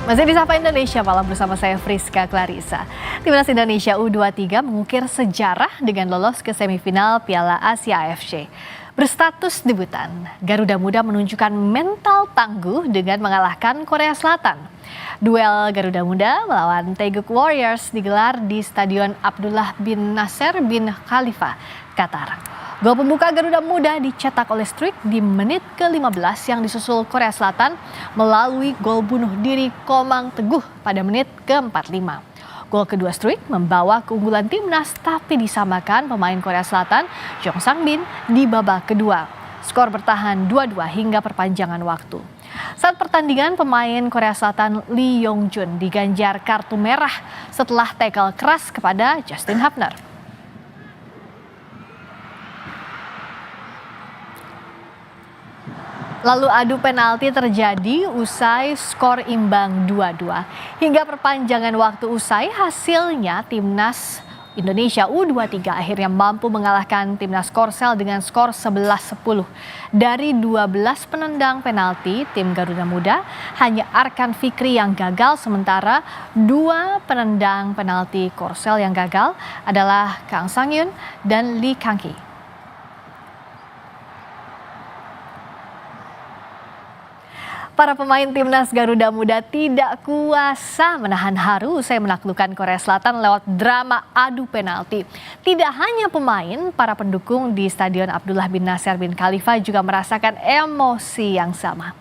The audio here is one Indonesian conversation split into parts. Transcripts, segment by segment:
Masih di Sapa Indonesia malam bersama saya Friska Clarissa. Timnas Indonesia U23 mengukir sejarah dengan lolos ke semifinal Piala Asia AFC. Berstatus debutan, Garuda Muda menunjukkan mental tangguh dengan mengalahkan Korea Selatan. Duel Garuda Muda melawan Taeguk Warriors digelar di Stadion Abdullah bin Nasser bin Khalifa, Qatar. Gol pembuka Garuda Muda dicetak oleh Struik di menit ke-15 yang disusul Korea Selatan melalui gol bunuh diri Komang Teguh pada menit ke-45. Gol kedua Struik membawa keunggulan timnas tapi disamakan pemain Korea Selatan Jong Sang-bin di babak kedua. Skor bertahan 2-2 hingga perpanjangan waktu. Saat pertandingan, pemain Korea Selatan Lee Yong-jun diganjar kartu merah setelah tackle keras kepada Justin Hapner. Lalu adu penalti terjadi usai skor imbang 2-2. Hingga perpanjangan waktu usai, hasilnya timnas Indonesia U23 akhirnya mampu mengalahkan timnas Korsel dengan skor 11-10. Dari 12 penendang penalti tim Garuda Muda, hanya Arkan Fikri yang gagal, sementara 2 penendang penalti Korsel yang gagal adalah Kang Sang-yun dan Lee Kang-ki. Para pemain timnas Garuda Muda tidak kuasa menahan haru usai menaklukkan Korea Selatan lewat drama adu penalti. Tidak hanya pemain, para pendukung di Stadion Abdullah bin Nasser bin Khalifa juga merasakan emosi yang sama.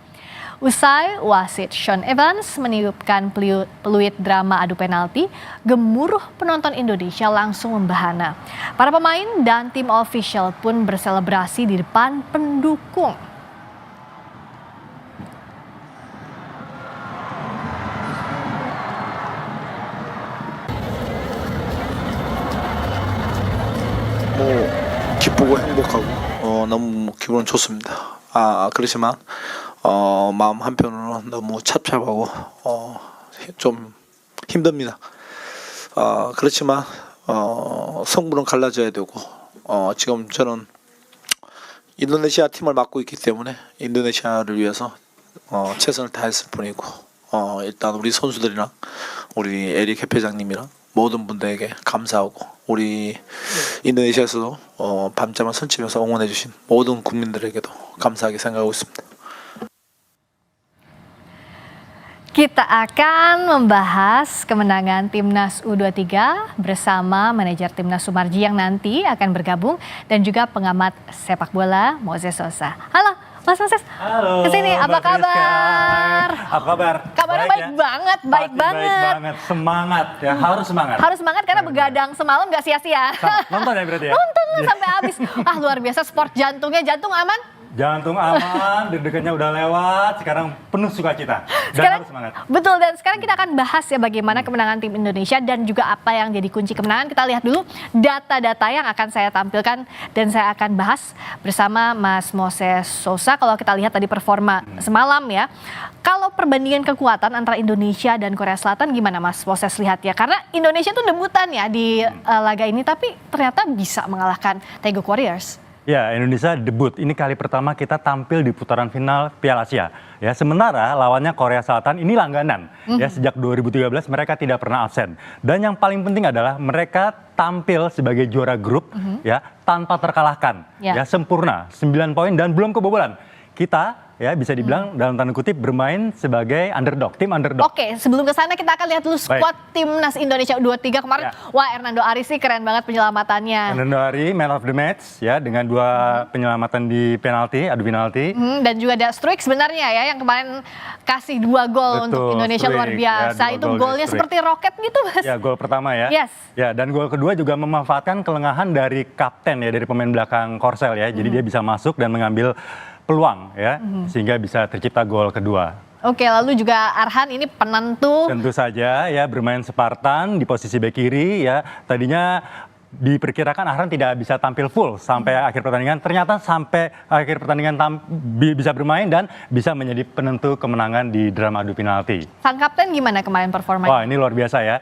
Usai wasit Sean Evans meniupkan peluit drama adu penalti, gemuruh penonton Indonesia langsung membahana. Para pemain dan tim official pun berselebrasi di depan pendukung. 기쁘고 행복하고 너무 기분은 좋습니다. 그렇지만 마음 한편으로는 너무 착잡하고 좀 힘듭니다. 그렇지만 성분은 갈라져야 되고 지금 저는 인도네시아 팀을 맡고 있기 때문에 인도네시아를 위해서 최선을 다했을 뿐이고 일단 우리 선수들이랑 우리 에릭 협회장님이랑 모든 분들에게 감사하고 우리 인도네시아에서도 밤잠을 설치면서 응원해주신 모든 국민들에게도 감사하게 생각하고 있습니다. Kita akan membahas kemenangan Timnas U23 bersama manajer Timnas Sumarji yang nanti akan bergabung dan juga pengamat sepak bola Moses Sosa. Halo Mas Moses. Halo. Kesini, apa kabar? Apa kabar? Kabarnya baik banget, baik banget. Semangat ya, harus semangat. Harus semangat karena begadang semalam gak sia-sia. Nonton ya berarti ya? Nonton sampai habis. Luar biasa sport jantungnya, jantung aman? Jantung aman, deg-degannya udah lewat, sekarang penuh sukacita. Dan Sekarang, harus semangat. betul, dan sekarang kita akan bahas ya bagaimana kemenangan tim Indonesia dan juga apa yang jadi kunci kemenangan. Kita lihat dulu data-data yang akan saya tampilkan dan saya akan bahas bersama Mas Moses Sosa. Kalau kita lihat tadi performa semalam ya, kalau perbandingan kekuatan antara Indonesia dan Korea Selatan gimana Mas Moses lihat ya? Karena Indonesia tuh debutan ya di laga ini, tapi ternyata bisa mengalahkan Taeguk Warriors. Ya, Indonesia debut. Ini kali pertama kita tampil di putaran final Piala Asia. Ya, sementara lawannya Korea Selatan ini langganan. Ya, sejak 2013 mereka tidak pernah absen. Dan yang paling penting adalah mereka tampil sebagai juara grup ya tanpa terkalahkan. Ya, sempurna, 9 poin dan belum kebobolan. Kita ya bisa dibilang dalam tanda kutip bermain sebagai underdog, tim underdog. Oke, sebelum ke sana kita akan lihat dulu skuad timnas Indonesia U23 kemarin. Ya. Wah, Hernando Ari sih keren banget penyelamatannya. Hernando Ari man of the match ya dengan 2 penyelamatan di penalti, adu penalti. Dan juga ada Struik sebenarnya ya yang kemarin kasih 2 gol untuk Indonesia. Struik, luar biasa. Ya, itu golnya seperti roket gitu, Mas. Ya, gol pertama ya. Yes. Ya, dan gol kedua juga memanfaatkan kelengahan dari kapten ya, dari pemain belakang Korsel ya. Jadi dia bisa masuk dan mengambil peluang ya, sehingga bisa tercipta gol kedua. Oke, lalu juga Arhan ini penentu. Tentu saja ya, bermain Spartan di posisi bek kiri ya. Tadinya diperkirakan Arhan tidak bisa tampil full sampai akhir pertandingan. Ternyata sampai akhir pertandingan bisa bermain dan bisa menjadi penentu kemenangan di drama adu penalti. Sang kapten gimana kemarin performanya? Wah, ini luar biasa ya.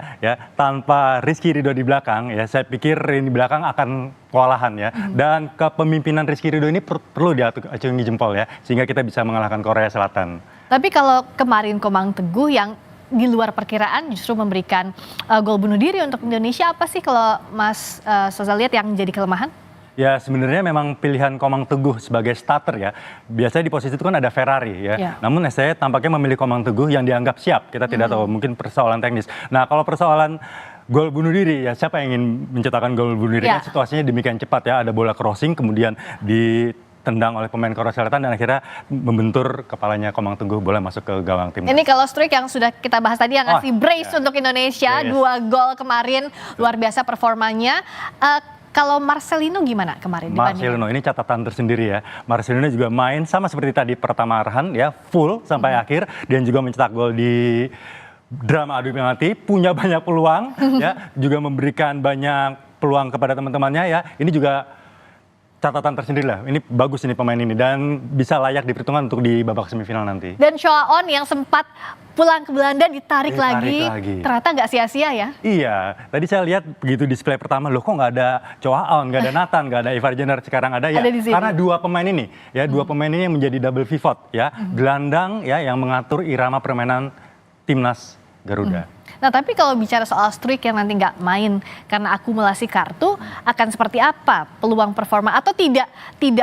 Tanpa Rizky Ridho di belakang ya, saya pikir di belakang akan kewalahan ya. Dan kepemimpinan Rizky Ridho ini perlu diacungi jempol ya, sehingga kita bisa mengalahkan Korea Selatan. Tapi kalau kemarin Komang Teguh yang di luar perkiraan justru memberikan gol bunuh diri untuk Indonesia. Apa sih kalau Mas Sozal lihat yang jadi kelemahan? Ya sebenarnya memang pilihan Komang Teguh sebagai starter ya. Biasanya di posisi itu kan ada Ferrari ya. Ya. Namun saya tampaknya memilih Komang Teguh yang dianggap siap. Kita tidak tahu, mungkin persoalan teknis. Nah kalau persoalan gol bunuh diri ya, siapa yang ingin menciptakan gol bunuh diri? Ya. Kan situasinya demikian cepat ya. Ada bola crossing kemudian ditendang oleh pemain Korea Selatan dan akhirnya membentur kepalanya Komang Teguh, bola masuk ke gawang tim. Ini kalau Struijk yang sudah kita bahas tadi yang ngasih brace untuk Indonesia, 2 gol kemarin, luar biasa performanya. Kalau Marcelino gimana kemarin? Marcelino ini catatan tersendiri ya. Marcelino juga main sama seperti tadi pertama Arhan ya, full sampai akhir dan juga mencetak gol di drama adu penalti, punya banyak peluang ya, juga memberikan banyak peluang kepada teman-temannya ya. Ini juga catatan tersendiri lah. Ini bagus ini pemain ini dan bisa layak diperhitungkan untuk di babak semifinal nanti. Dan Shoaon yang sempat pulang ke Belanda ditarik lagi. Ternyata nggak sia-sia ya. Iya, tadi saya lihat begitu display pertama, loh kok nggak ada Choaon, nggak ada Nathan, nggak ada Ivar Jenner, sekarang ada ya. Karena dua pemain ini, ya dua pemain ini yang menjadi double pivot ya, gelandang ya yang mengatur irama permainan timnas Garuda. Nah tapi kalau bicara soal Struijk yang nanti nggak main karena akumulasi kartu, akan seperti apa peluang performa atau tidak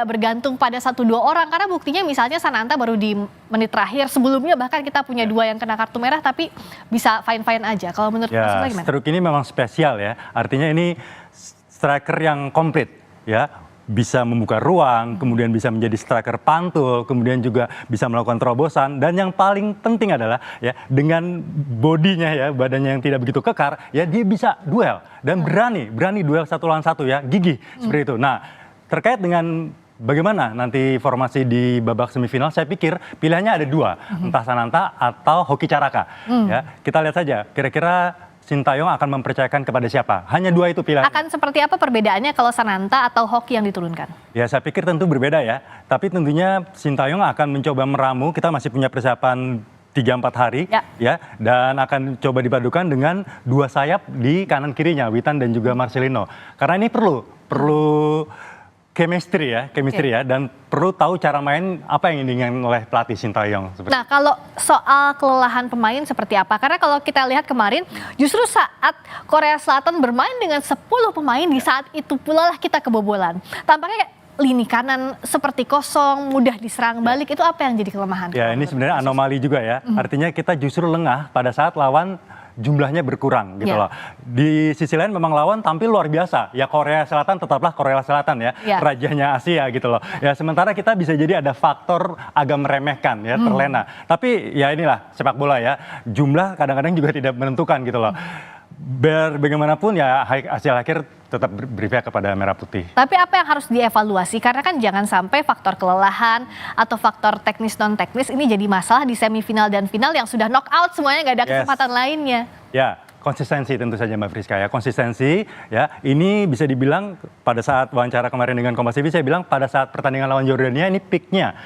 bergantung pada 1-2 orang, karena buktinya misalnya Sananta baru di menit terakhir, sebelumnya bahkan kita punya 2 yang kena kartu merah tapi bisa fine-fine aja. Kalau menurut Mas Sozal gimana? Struijk ini memang spesial ya, artinya ini striker yang komplit ya. Bisa membuka ruang, kemudian bisa menjadi striker pantul, kemudian juga bisa melakukan terobosan, dan yang paling penting adalah ya dengan bodinya ya, badannya yang tidak begitu kekar, ya dia bisa duel dan berani duel 1 lawan 1 ya, gigih seperti itu. Nah, terkait dengan bagaimana nanti formasi di babak semifinal, saya pikir pilihannya ada 2, entah Sananta atau Hoki Caraka. Ya, kita lihat saja kira-kira Sintayong akan mempercayakan kepada siapa? Hanya 2 itu pilihan. Akan seperti apa perbedaannya kalau Sananta atau Hoki yang diturunkan? Ya saya pikir tentu berbeda ya. Tapi tentunya Sintayong akan mencoba meramu. Kita masih punya persiapan 3-4 hari ya, dan akan coba dipadukan dengan 2 sayap di kanan kirinya, Witan dan juga Marcelino. Karena ini perlu chemistry ya, dan perlu tahu cara main apa yang diinginkan oleh pelatih Sintayong. Nah kalau soal kelelahan pemain seperti apa? Karena kalau kita lihat kemarin justru saat Korea Selatan bermain dengan 10 pemain, di saat itu pula lah kita kebobolan. Tampaknya lini kanan seperti kosong, mudah diserang balik, itu apa yang jadi kelemahan? Ya ini sebenarnya anomali juga ya, artinya kita justru lengah pada saat lawan jumlahnya berkurang gitu loh. Di sisi lain memang lawan tampil luar biasa. Ya Korea Selatan tetaplah Korea Selatan ya, rajanya Asia gitu loh. Ya sementara kita bisa jadi ada faktor agak meremehkan ya, terlena. Tapi ya inilah sepak bola ya, jumlah kadang-kadang juga tidak menentukan gitu loh. Bagaimanapun ya hasil akhir tetap berpihak kepada merah putih. Tapi apa yang harus dievaluasi? Karena kan jangan sampai faktor kelelahan atau faktor teknis non-teknis ini jadi masalah di semifinal dan final yang sudah knock out semuanya, nggak ada kesempatan lainnya. Ya, konsistensi tentu saja Mbak Friska ya. Konsistensi ya, ini bisa dibilang pada saat wawancara kemarin dengan Kompas TV, saya bilang pada saat pertandingan lawan Jordania ini peaknya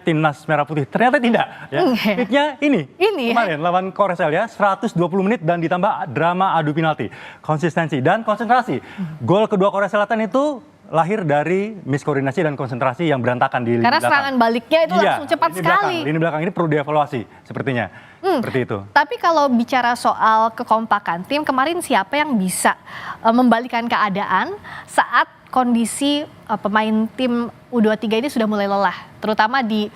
timnas merah putih. Ternyata tidak ya. Peaknya ini kemarin lawan Korea ya, 120 menit dan ditambah drama adu penalti. Konsistensi dan konsentrasi. Gol kedua Korea Selatan itu lahir dari miskoordinasi dan konsentrasi yang berantakan di lini belakang. Karena serangan baliknya itu langsung cepat sekali. Lini belakang ini perlu dievaluasi sepertinya. Seperti itu. Tapi kalau bicara soal kekompakan tim, kemarin siapa yang bisa membalikan keadaan saat kondisi pemain tim U23 ini sudah mulai lelah, terutama di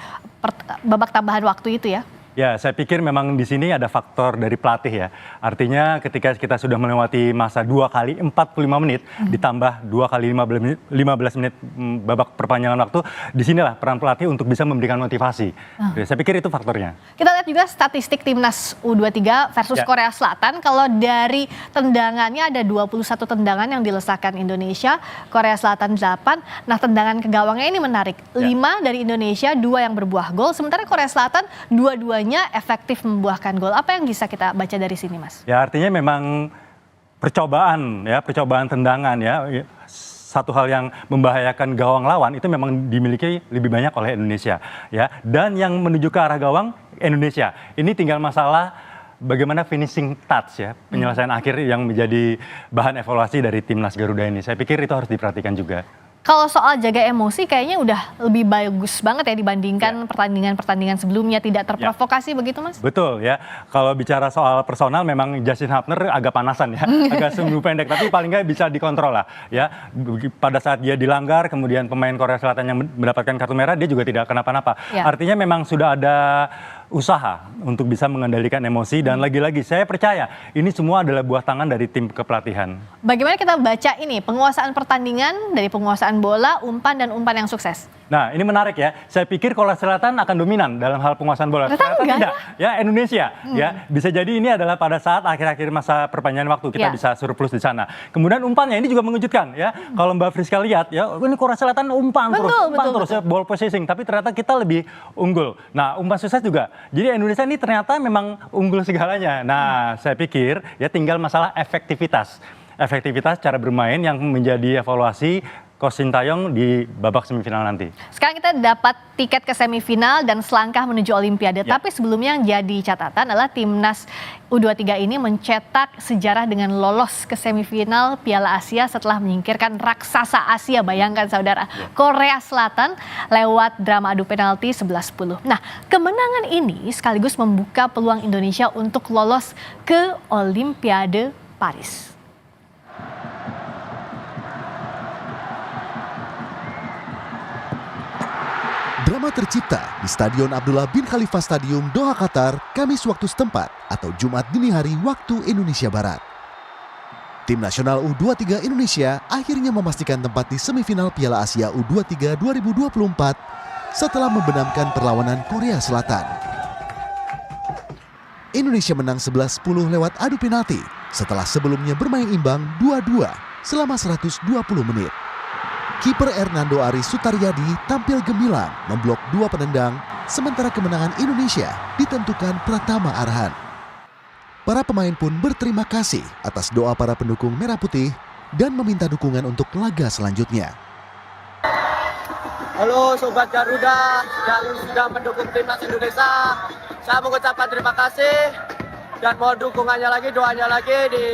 babak tambahan waktu itu ya? Ya, saya pikir memang di sini ada faktor dari pelatih ya. Artinya ketika kita sudah melewati masa 2 kali 45 menit, ditambah 2 kali 15 menit babak perpanjangan waktu, disinilah peran pelatih untuk bisa memberikan motivasi. Saya pikir itu faktornya. Kita lihat juga statistik timnas U23 versus Korea Selatan. Kalau dari tendangannya ada 21 tendangan yang dilesakan Indonesia, Korea Selatan 8. Nah tendangan ke gawangnya ini menarik. 5 dari Indonesia, 2 yang berbuah gol. Sementara Korea Selatan dua-duanya efektif membuahkan gol. Apa yang bisa kita baca dari sini, Mas? Ya artinya memang percobaan tendangan ya, satu hal yang membahayakan gawang lawan itu memang dimiliki lebih banyak oleh Indonesia ya, dan yang menuju ke arah gawang Indonesia. Ini tinggal masalah bagaimana finishing touch ya, penyelesaian akhir yang menjadi bahan evaluasi dari timnas Garuda ini. Saya pikir itu harus diperhatikan juga. Kalau soal jaga emosi kayaknya udah lebih bagus banget ya dibandingkan pertandingan-pertandingan sebelumnya, tidak terprovokasi begitu Mas? Betul ya, kalau bicara soal personal memang Justin Hubner agak panasan ya, agak sumbu pendek, tapi paling nggak bisa dikontrol lah ya. Pada saat dia dilanggar, kemudian pemain Korea Selatan yang mendapatkan kartu merah, dia juga tidak kenapa-napa. Ya. Artinya memang sudah ada usaha untuk bisa mengendalikan emosi dan lagi-lagi saya percaya ini semua adalah buah tangan dari tim kepelatihan. Bagaimana kita baca ini penguasaan pertandingan dari penguasaan bola, umpan dan umpan yang sukses? Nah ini menarik ya, saya pikir Korea Selatan akan dominan dalam hal penguasaan bola. Ternyata tidak, ya Indonesia ya bisa jadi ini adalah pada saat akhir-akhir masa perpanjangan waktu kita bisa surplus di sana. Kemudian umpannya ini juga mengejutkan ya, kalau Mbak Friska lihat ya ini Korea Selatan umpan terus ya, ball possessing, tapi ternyata kita lebih unggul. Nah umpan sukses juga, jadi Indonesia ini ternyata memang unggul segalanya. Nah saya pikir ya tinggal masalah efektivitas cara bermain yang menjadi evaluasi Coach Sintayong di babak semifinal nanti. Sekarang kita dapat tiket ke semifinal dan selangkah menuju Olimpiade. Tapi sebelumnya yang jadi catatan adalah timnas U23 ini mencetak sejarah dengan lolos ke semifinal Piala Asia setelah menyingkirkan raksasa Asia. Bayangkan saudara, Korea Selatan lewat drama adu penalti 11-10. Nah, kemenangan ini sekaligus membuka peluang Indonesia untuk lolos ke Olimpiade Paris. Drama tercipta di Stadion Abdullah bin Khalifa Stadium Doha, Qatar, Kamis waktu setempat atau Jumat dini hari waktu Indonesia Barat. Tim nasional U23 Indonesia akhirnya memastikan tempat di semifinal Piala Asia U23 2024 setelah membenamkan perlawanan Korea Selatan. Indonesia menang 11-10 lewat adu penalti setelah sebelumnya bermain imbang 2-2 selama 120 menit. Kiper Hernando Aris Sutaryadi tampil gemilang memblok 2 penendang, sementara kemenangan Indonesia ditentukan Pratama Arhan. Para pemain pun berterima kasih atas doa para pendukung Merah Putih dan meminta dukungan untuk laga selanjutnya. Halo Sobat Garuda yang sudah mendukung timnas Indonesia. Saya mengucapkan terima kasih dan mohon dukungannya lagi, doanya lagi di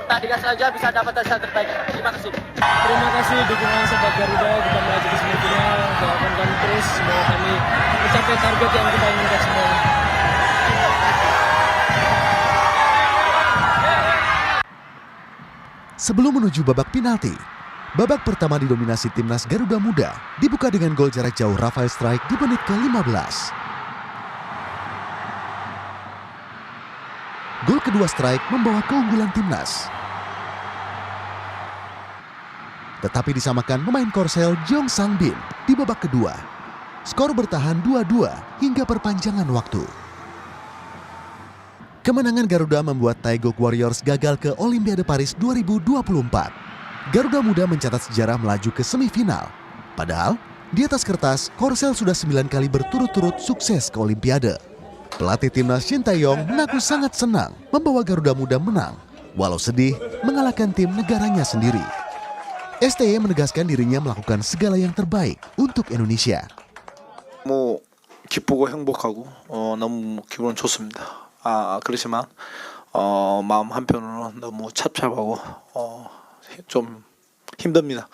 pertandingan saja bisa dapat hasil terbaik. Terima kasih. Terima kasih dukungan Sobat Garuda, kita melaju ke semifinal. Doakan kami terus, semoga kami mencapai target yang kita inginkan semua. Sebelum menuju babak penalti, babak pertama didominasi timnas Garuda Muda dibuka dengan gol jarak jauh Rafael Strike di menit ke-15. Gol kedua Strike membawa keunggulan timnas. Tetapi disamakan pemain Korsel Jeong Sang Bin di babak kedua. Skor bertahan 2-2 hingga perpanjangan waktu. Kemenangan Garuda membuat Taeguk Warriors gagal ke Olimpiade Paris 2024. Garuda Muda mencatat sejarah melaju ke semifinal. Padahal di atas kertas Korsel sudah 9 kali berturut-turut sukses ke Olimpiade. Pelatih timnas Shin Tae-yong mengaku sangat senang membawa Garuda Muda menang, walau sedih mengalahkan tim negaranya sendiri. STY menegaskan dirinya melakukan segala yang terbaik untuk Indonesia. 너무 기쁘고 행복하고 너무 기분은 좋습니다. 그렇지만 마음 한편으로는 너무 착잡하고 좀 힘듭니다.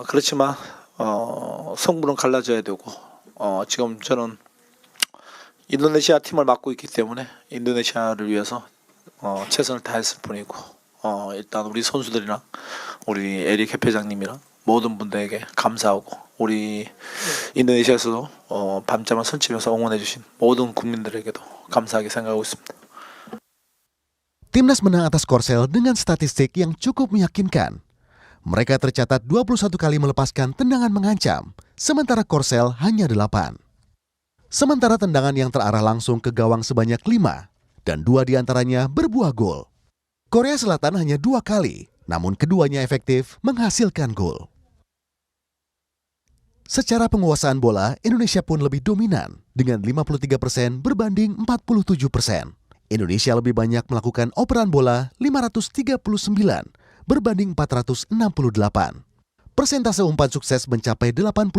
그렇지만 성분은 갈라져야 되고 지금 저는 인도네시아 팀을 맡고 있기 때문에 인도네시아를 위해서 최선을 다했을 뿐이고 일단 우리 선수들이랑 우리 에릭 회장님이랑 모든 분들에게 감사하고 우리 인도네시아에서도 밤잠을 설치면서 응원해주신 모든 국민들에게도 감사하게 생각하고 있습니다. Timnas menang atas Korsel dengan statistik yang cukup meyakinkan. Mereka tercatat 21 kali melepaskan tendangan mengancam, sementara Korsel hanya 8. Sementara tendangan yang terarah langsung ke gawang sebanyak 5, dan 2 diantaranya berbuah gol. Korea Selatan hanya 2 kali, namun keduanya efektif menghasilkan gol. Secara penguasaan bola, Indonesia pun lebih dominan dengan 53% berbanding 47%. Indonesia lebih banyak melakukan operan bola 539 berbanding 468. Persentase umpan sukses mencapai 81%,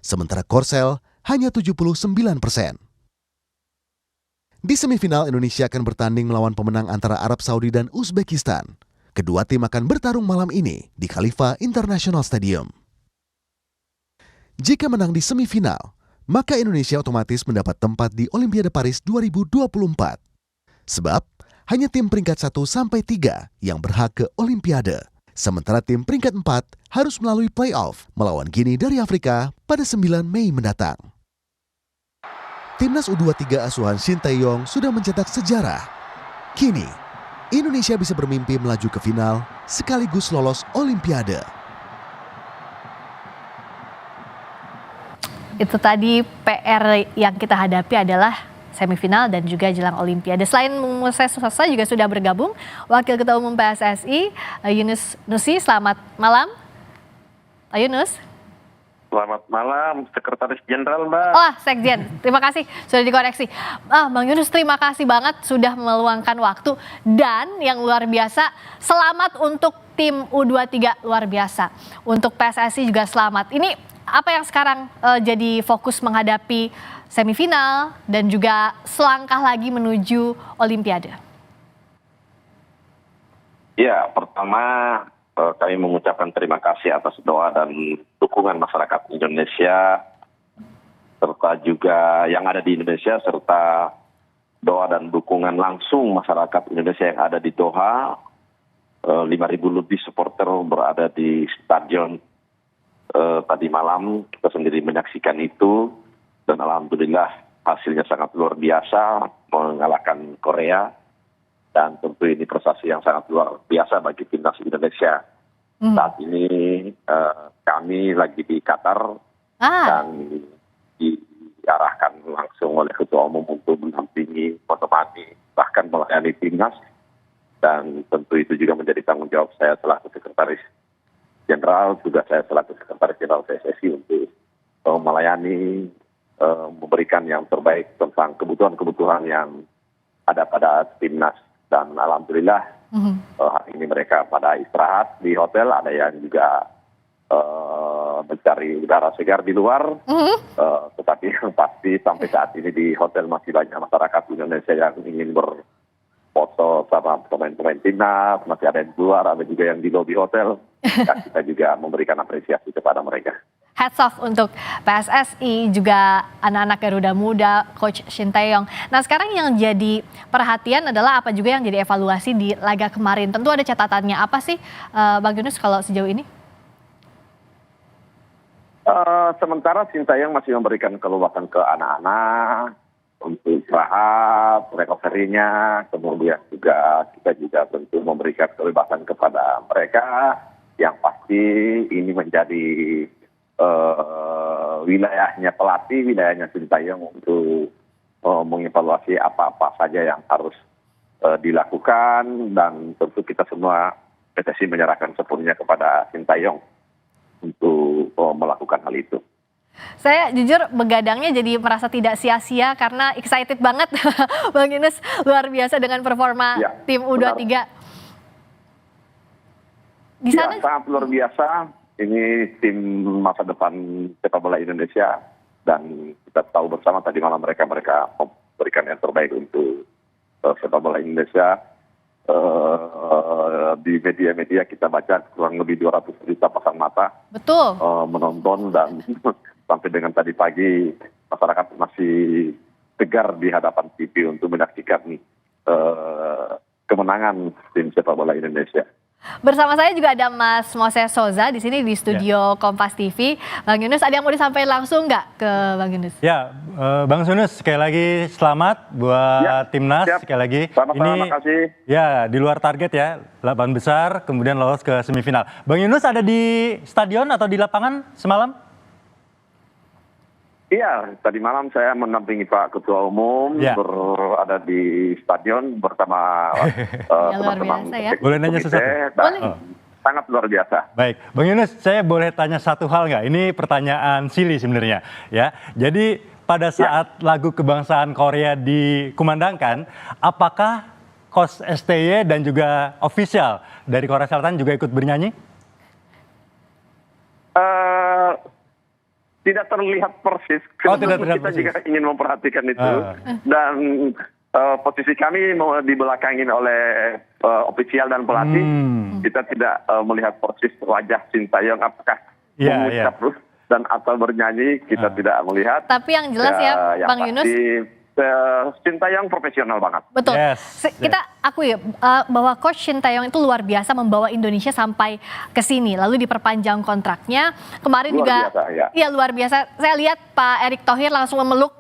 sementara Korsel hanya 79%. Di semifinal Indonesia akan bertanding melawan pemenang antara Arab Saudi dan Uzbekistan. Kedua tim akan bertarung malam ini di Khalifa International Stadium. Jika menang di semifinal, maka Indonesia otomatis mendapat tempat di Olimpiade Paris 2024. Sebab hanya tim peringkat 1 sampai 3 yang berhak ke Olimpiade. Sementara tim peringkat 4 harus melalui playoff melawan Guinea dari Afrika pada 9 Mei mendatang. Timnas U23 asuhan Shin Tae-yong sudah mencetak sejarah. Kini, Indonesia bisa bermimpi melaju ke final sekaligus lolos Olimpiade. Itu tadi PR yang kita hadapi adalah semifinal dan juga jelang Olimpiade. Selain Moses Sosa juga sudah bergabung Wakil Ketua Umum PSSI Yunus Nusi. Selamat malam, Pak Yunus. Selamat malam, Sekretaris Jenderal, Mbak. Oh, Sekjen. Terima kasih sudah dikoreksi. Bang Yunus, terima kasih banget sudah meluangkan waktu. Dan yang luar biasa, selamat untuk tim U23 luar biasa. Untuk PSSI juga selamat. Ini apa yang sekarang jadi fokus menghadapi semifinal dan juga selangkah lagi menuju Olimpiade? Ya, pertama kami mengucapkan terima kasih atas doa dan dukungan masyarakat Indonesia, serta juga yang ada di Indonesia, serta doa dan dukungan langsung masyarakat Indonesia yang ada di Doha. 5.000 lebih supporter berada di stadion tadi malam. Kita sendiri menyaksikan itu, dan alhamdulillah hasilnya sangat luar biasa, mengalahkan Korea. Dan tentu ini prestasi yang sangat luar biasa bagi timnas Indonesia. Saat ini kami lagi di Qatar dan diarahkan langsung oleh Ketua Umum untuk mendampingi, menemani, bahkan melayani timnas. Dan tentu itu juga menjadi tanggung jawab saya selaku Sekretaris Jenderal, juga saya selaku Sekretaris Jenderal PSSI untuk melayani, memberikan yang terbaik tentang kebutuhan-kebutuhan yang ada pada timnas. Dan alhamdulillah hari ini mereka pada istirahat di hotel, ada yang juga mencari udara segar di luar. Tetapi yang pasti sampai saat ini di hotel masih banyak masyarakat Indonesia yang ingin berfoto sama pemain-pemain timnas, masih ada yang di luar, ada juga yang di lobi hotel. Dan kita juga memberikan apresiasi kepada mereka. Hats off untuk PSSI, juga anak-anak Garuda Muda, Coach Shin Tae-yong. Nah, sekarang yang jadi perhatian adalah apa juga yang jadi evaluasi di laga kemarin. Tentu ada catatannya. Apa sih, Bang Yunus, kalau sejauh ini? Sementara Shin Tae-yong masih memberikan keluasan ke anak-anak untuk istirahat, recovery-nya. Kemudian juga kita juga tentu memberikan kebebasan kepada mereka. Yang pasti ini menjadi wilayahnya pelatih, wilayahnya Shin Tae-yong untuk mengevaluasi apa-apa saja yang harus dilakukan, dan tentu kita semua PSSI menyerahkan sepenuhnya kepada Shin Tae-yong untuk melakukan hal itu. Saya jujur begadangnya jadi merasa tidak sia-sia karena excited banget Bang Yunus, luar biasa dengan performa tim U23. Di sana sangat luar biasa. Ini tim masa depan sepak bola Indonesia, dan kita tahu bersama tadi malam mereka memberikan yang terbaik untuk sepak bola Indonesia. Di media-media kita baca kurang lebih 200 juta pasang mata menonton, dan sampai dengan tadi pagi masyarakat masih tegar di hadapan TV untuk menyaksikan kemenangan tim sepak bola Indonesia. Bersama saya juga ada Mas Moses Soza di sini di studio Kompas TV. Bang Yunus, ada yang mau disampaikan langsung nggak ke Bang Yunus? Ya, Bang Yunus, sekali lagi selamat buat timnas. Sekali lagi. Sama-sama, makasih. Ya, di luar target ya, 8 besar, kemudian lolos ke semifinal. Bang Yunus ada di stadion atau di lapangan semalam? Iya, tadi malam saya menampingi Pak Ketua Umum, berada di stadion bersama teman-teman. Boleh nanya sesuatu? Sangat luar biasa. Baik, Bang Yunus, saya boleh tanya satu hal nggak? Ini pertanyaan silly sebenarnya, ya. Jadi pada saat lagu kebangsaan Korea dikumandangkan, apakah Coach STY dan juga official dari Korea Selatan juga ikut bernyanyi? Tidak terlihat persis. Tidak terlihat kita persis. juga ingin memperhatikan itu. Dan posisi kami dibelakangin oleh ofisial dan pelatih. Kita tidak melihat persis wajah Sintayong apakah mengucap terus dan atau bernyanyi, kita tidak melihat. Tapi yang jelas ya, yang Bang pasti, Yunus. Sintayong profesional banget. Betul. Yes. Kita akui bahwa Coach Sintayong itu luar biasa membawa Indonesia sampai ke sini. Lalu diperpanjang kontraknya. Kemarin Luar juga biasa, ya. Iya, luar biasa. Saya lihat Pak Erick Thohir langsung memeluk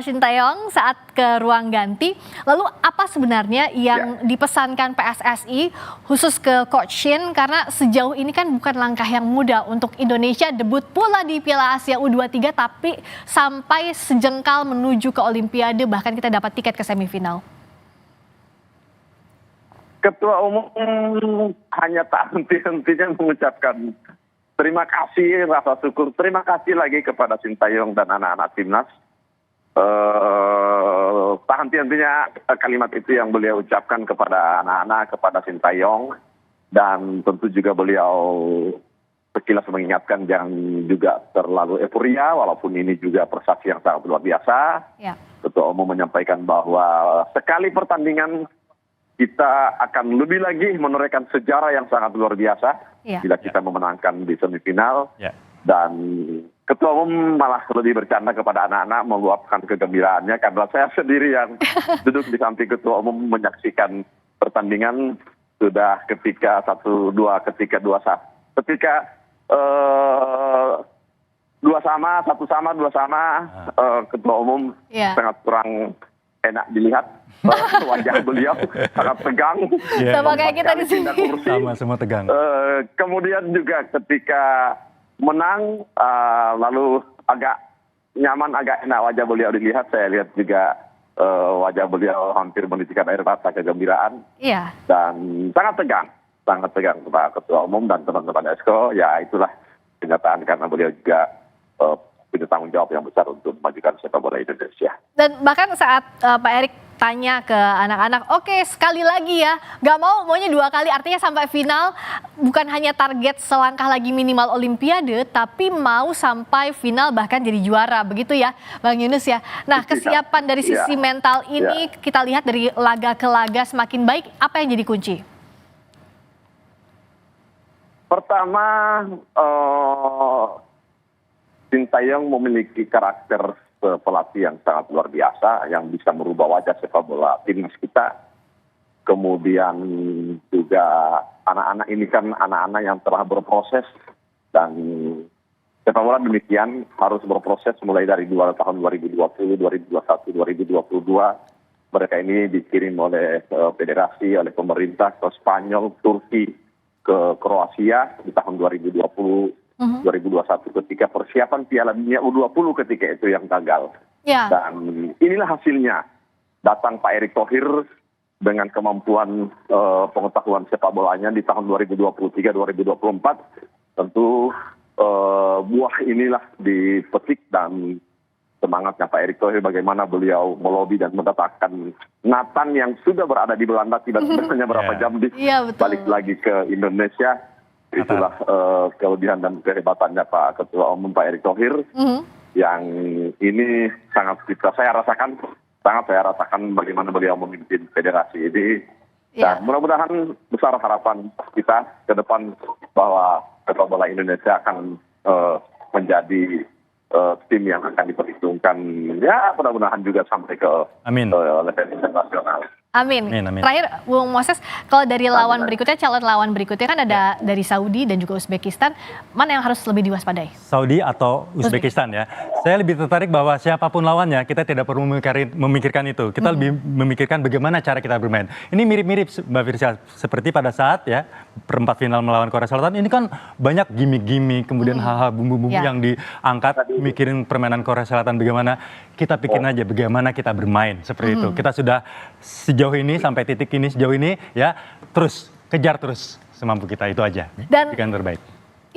Sintayong saat ke ruang ganti. Lalu apa sebenarnya yang dipesankan PSSI khusus ke Coach Shin, karena sejauh ini kan bukan langkah yang mudah untuk Indonesia debut pula di Piala Asia U23 tapi sampai sejengkal menuju ke Olimpiade, bahkan kita dapat tiket ke semifinal. Ketua Umum hanya tak henti-hentinya mengucapkan terima kasih, rasa syukur, terima kasih lagi kepada Sintayong dan anak-anak timnas. Tak henti-hentinya kalimat itu yang beliau ucapkan kepada anak-anak, kepada Sintayong, dan tentu juga beliau sekilas mengingatkan jangan juga terlalu euforia, walaupun ini juga prestasi yang sangat luar biasa. Ya. Ketua Umum menyampaikan bahwa sekali pertandingan kita akan lebih lagi menorehkan sejarah yang sangat luar biasa bila kita memenangkan di semifinal. Dan Ketua Umum malah lebih bercanda kepada anak-anak, meluapkan kegembiraannya karena saya sendiri yang duduk di samping Ketua Umum menyaksikan pertandingan sudah ketika 1-2, ketika 2-1. Ketika 2-1, 2-2, Ketua Umum sangat kurang enak dilihat. Wajah beliau sangat tegang. Sama kayak kita di sini. Sama, semua tegang. Kemudian juga ketika menang, lalu agak nyaman, agak enak wajah beliau dilihat. Saya lihat juga wajah beliau hampir menitikkan air mata kegembiraan. Iya. Dan sangat tegang kepada Ketua Umum dan teman-teman Esko. Ya itulah kenyataan karena beliau juga punya tanggung jawab yang besar untuk memajukan sepak bola Indonesia. Dan bahkan saat Pak Erick tanya ke anak-anak, oke sekali lagi ya, nggak maunya 2 kali, artinya sampai final, bukan hanya target selangkah lagi minimal Olimpiade, tapi mau sampai final bahkan jadi juara, begitu ya Bang Yunus ya. Nah, kesiapan dari sisi mental ini kita lihat dari laga ke laga semakin baik, apa yang jadi kunci? Pertama, Sintayong memiliki karakter pelatih yang sangat luar biasa, yang bisa merubah wajah sepak bola timnas kita. Kemudian juga anak-anak ini kan anak-anak yang telah berproses, dan sepak bola demikian harus berproses mulai dari tahun 2020, 2021, 2022. Mereka ini dikirim oleh federasi, oleh pemerintah ke Spanyol, Turki, ke Kroasia di tahun 2020. 2021 ketika persiapan Piala Dunia U20 ketika itu yang gagal. Dan inilah hasilnya. Datang Pak Erick Thohir dengan kemampuan pengetahuan sepak bolanya di tahun 2023-2024. Tentu buah inilah dipetik, dan semangatnya Pak Erick Thohir bagaimana beliau melobi dan mendatangkan Nathan yang sudah berada di Belanda tiba-tiba hanya berapa jam balik lagi ke Indonesia. Itulah kelebihan dan kehebatannya Pak Ketua Umum Pak Erick Thohir, yang ini sangat saya rasakan bagaimana beliau memimpin federasi ini. Dan mudah-mudahan besar harapan kita ke depan bahwa sepak bola Indonesia akan menjadi tim yang akan diperhitungkan, ya mudah-mudahan juga sampai ke level internasional. Amin. Terakhir, Bung Moses, kalau dari lawan berikutnya, calon lawan berikutnya kan ada dari Saudi dan juga Uzbekistan, mana yang harus lebih diwaspadai? Saudi atau Uzbekistan ya. Saya lebih tertarik bahwa siapapun lawannya, kita tidak perlu memikirkan itu. Kita lebih memikirkan bagaimana cara kita bermain. Ini mirip-mirip Mbak Firsa, seperti pada saat ya perempat final melawan Korea Selatan, ini kan banyak gimmick-gimmick, kemudian hal-hal bumbu-bumbu yang diangkat, mikirin permainan Korea Selatan bagaimana. Kita pikirin aja bagaimana kita bermain seperti itu. Kita sudah sejauh ini sampai titik ini sejauh ini ya, terus kejar terus semampu kita, itu aja. Dan yang terbaik.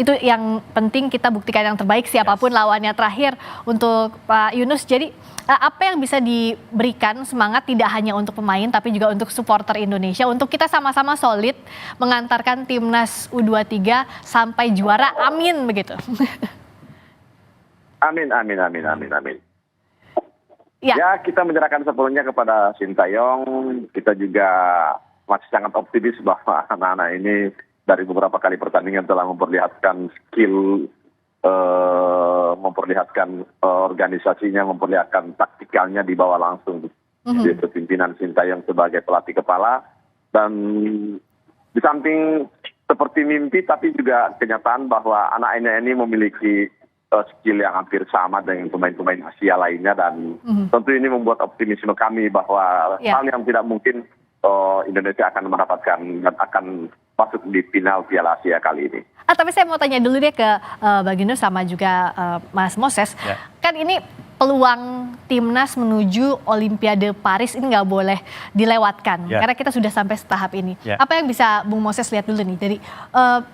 Itu yang penting, kita buktikan yang terbaik siapapun lawannya. Terakhir untuk Pak Yunus, jadi apa yang bisa diberikan semangat tidak hanya untuk pemain tapi juga untuk supporter Indonesia untuk kita sama-sama solid mengantarkan timnas U23 sampai juara, amin begitu. Amin. Ya. Ya, kita menyerahkan sepenuhnya kepada Sintayong. Kita juga masih sangat optimis bahwa anak-anak ini dari beberapa kali pertandingan telah memperlihatkan skill, memperlihatkan organisasinya, memperlihatkan taktikalnya di bawah langsung di kepemimpinan Sintayong sebagai pelatih kepala. Dan di samping seperti mimpi, tapi juga kenyataan bahwa anak-anak ini memiliki skill yang hampir sama dengan pemain-pemain Asia lainnya, dan tentu ini membuat optimisme kami bahwa hal yang tidak mungkin Indonesia akan mendapatkan dan akan masuk di final Piala Asia kali ini. Tapi saya mau tanya dulu deh ke Bang Yunus sama juga Mas Moses. Kan ini peluang timnas menuju Olimpiade Paris ini nggak boleh dilewatkan karena kita sudah sampai tahap ini. Apa yang bisa Bung Moses lihat dulu nih dari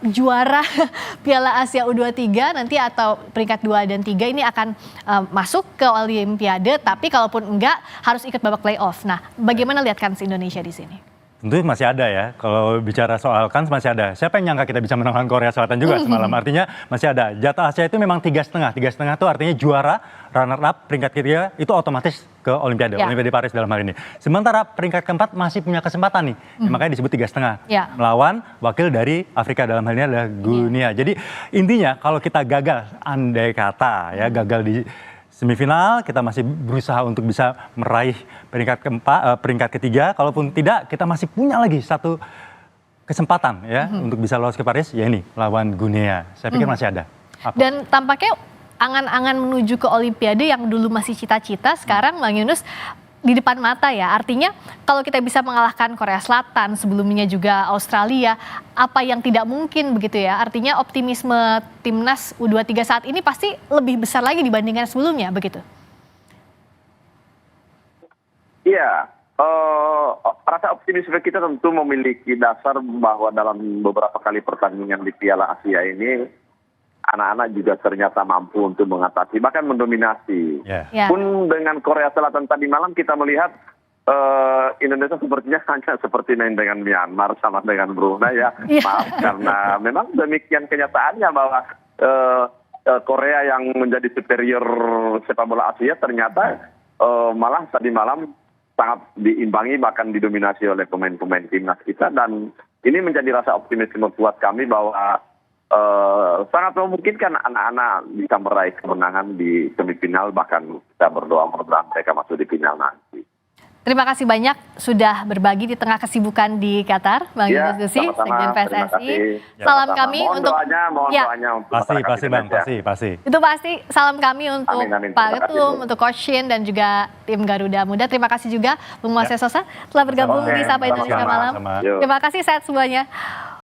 juara Piala Asia U23 nanti atau peringkat 2 dan 3 ini akan masuk ke Olimpiade, tapi kalaupun enggak harus ikut babak playoff. Nah, bagaimana lihat kans Indonesia di sini? Tentu masih ada ya, kalau bicara soal kans masih ada. Siapa yang nyangka kita bisa menangkan Korea Selatan juga semalam, artinya masih ada. Jatah Asia itu memang 3,5, 3,5 itu artinya juara, runner up, peringkat ketiga itu otomatis ke Olimpiade, Olimpiade Paris dalam hal ini. Sementara peringkat keempat masih punya kesempatan nih, makanya disebut 3,5. Melawan wakil dari Afrika, dalam hal ini adalah Guinea. Jadi intinya kalau kita gagal, andai kata ya gagal di semifinal, kita masih berusaha untuk bisa meraih peringkat ketiga. Kalaupun tidak, kita masih punya lagi satu kesempatan ya untuk bisa lolos ke Paris, ya ini lawan Guinea. Saya pikir masih ada. Dan tampaknya angan-angan menuju ke Olimpiade yang dulu masih cita-cita, sekarang Bang Yunus di depan mata ya. Artinya kalau kita bisa mengalahkan Korea Selatan, sebelumnya juga Australia, apa yang tidak mungkin begitu ya. Artinya optimisme timnas U23 saat ini pasti lebih besar lagi dibandingkan sebelumnya begitu. Iya, rasa optimisme kita tentu memiliki dasar bahwa dalam beberapa kali pertandingan di Piala Asia ini anak-anak juga ternyata mampu untuk mengatasi, bahkan mendominasi. Pun dengan Korea Selatan tadi malam kita melihat Indonesia sepertinya hanya seperti main dengan Myanmar sama dengan Brunei ya. Maaf, karena memang demikian kenyataannya bahwa Korea yang menjadi superior sepak bola Asia ternyata malah tadi malam sangat diimbangi, bahkan didominasi oleh pemain-pemain timnas kita. Dan ini menjadi rasa optimisme buat kami bahwa sangat memungkinkan anak-anak bisa meraih kemenangan di semifinal, bahkan kita berdoa mudah-mudahan mereka masuk di final nanti. Terima kasih banyak sudah berbagi di tengah kesibukan di Qatar, Bang Yunus Nusi, Sekjen PSSI. Salam kami untuk doanya untuk pasti Bang, pasti. Itu pasti salam kami untuk Pak Ketum, untuk Coach Shin dan juga tim Garuda Muda. Terima kasih juga Bung Moses Sosa telah bergabung di Sapa Indonesia Malam. Terima kasih, sehat semuanya.